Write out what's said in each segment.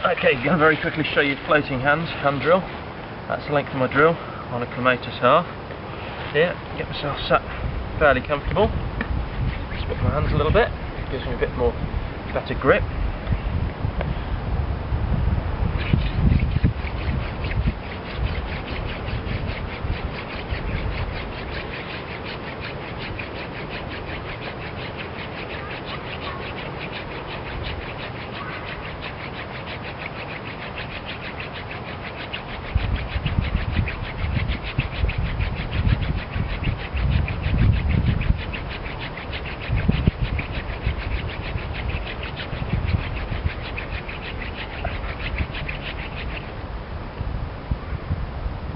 Okay, I'm going to very quickly show you floating hand drill. That's the length of my drill on a clematis half. Here, get myself sat fairly comfortable. Split my hands a little bit, gives me a bit more better grip.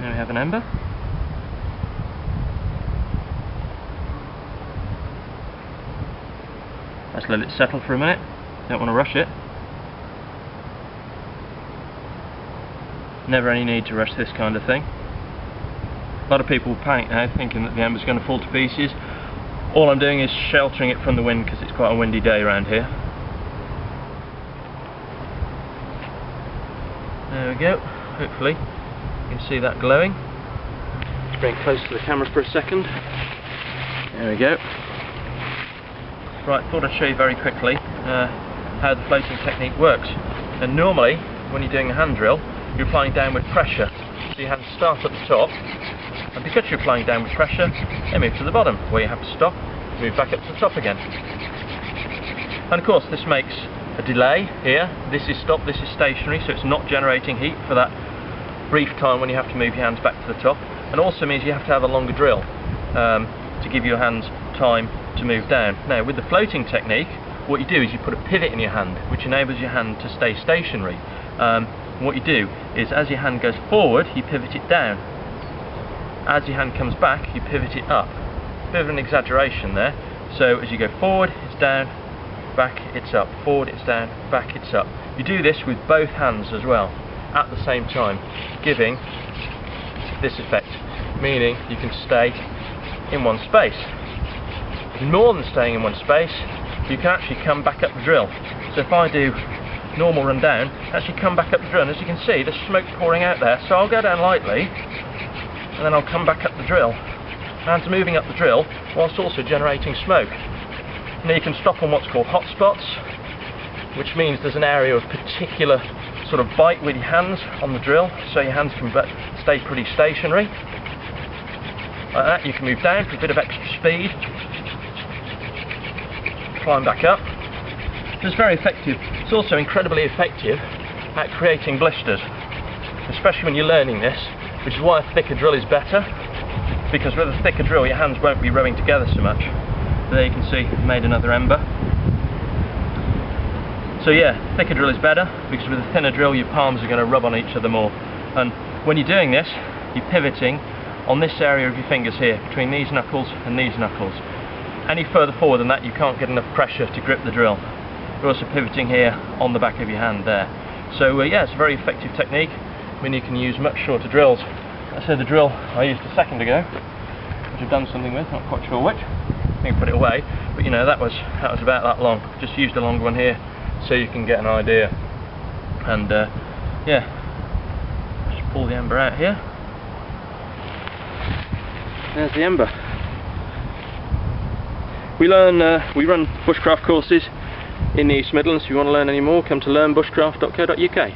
Now we have an ember. Let's let it settle for a minute. Don't want to rush it. Never any need to rush this kind of thing. A lot of people panic now thinking that the ember's going to fall to pieces. All I'm doing is sheltering it from the wind because it's quite a windy day around here. There we go. Hopefully you can see that glowing. Let's bring it close to the camera for a second. There we go. Right, thought I'd show you very quickly how the floating technique works. And normally, when you're doing a hand drill, you're applying downward pressure. So your hands start at the top, and because you're applying downward pressure, they move to the bottom, where you have to stop, move back up to the top again. And of course, this makes a delay here. This is stopped, this is stationary, so it's not generating heat for that brief time when you have to move your hands back to the top, and also means you have to have a longer drill to give your hands time to move down. Now with the floating technique, what you do is you put a pivot in your hand, which enables your hand to stay stationary. What you do is as your hand goes forward, you pivot it down. As your hand comes back, you pivot it up. Bit of an exaggeration there. So as you go forward, it's down, back, it's up, forward, it's down, back, it's up. You do this with both hands as well, at the same time, giving this effect, meaning you can stay in one space. More than staying in one space, you can actually come back up the drill. So if I do normal run down, actually come back up the drill, and as you can see there's smoke pouring out there, so I'll go down lightly and then I'll come back up the drill. Hands moving up the drill whilst also generating smoke. Now you can stop on what's called hot spots, which means there's an area of particular sort of bite with your hands on the drill, so your hands can stay pretty stationary. Like that, you can move down for a bit of extra speed, climb back up. It's very effective. It's also incredibly effective at creating blisters, especially when you're learning this, which is why a thicker drill is better, because with a thicker drill your hands won't be rowing together so much. There you can see I've made another ember. So yeah, thicker drill is better, because with a thinner drill your palms are going to rub on each other more. And when you're doing this, you're pivoting on this area of your fingers here, between these knuckles and these knuckles. Any further forward than that you can't get enough pressure to grip the drill. You're also pivoting here on the back of your hand there. So yeah, it's a very effective technique. I mean, you can use much shorter drills. I said the drill I used a second ago, which I've done something with, not quite sure which. I think I put it away, but you know, that was about that long. Just used a longer one here so you can get an idea. And yeah, just pull the ember out here. There's the ember. We run bushcraft courses in the East Midlands. If you want to learn any more, come to learnbushcraft.co.uk.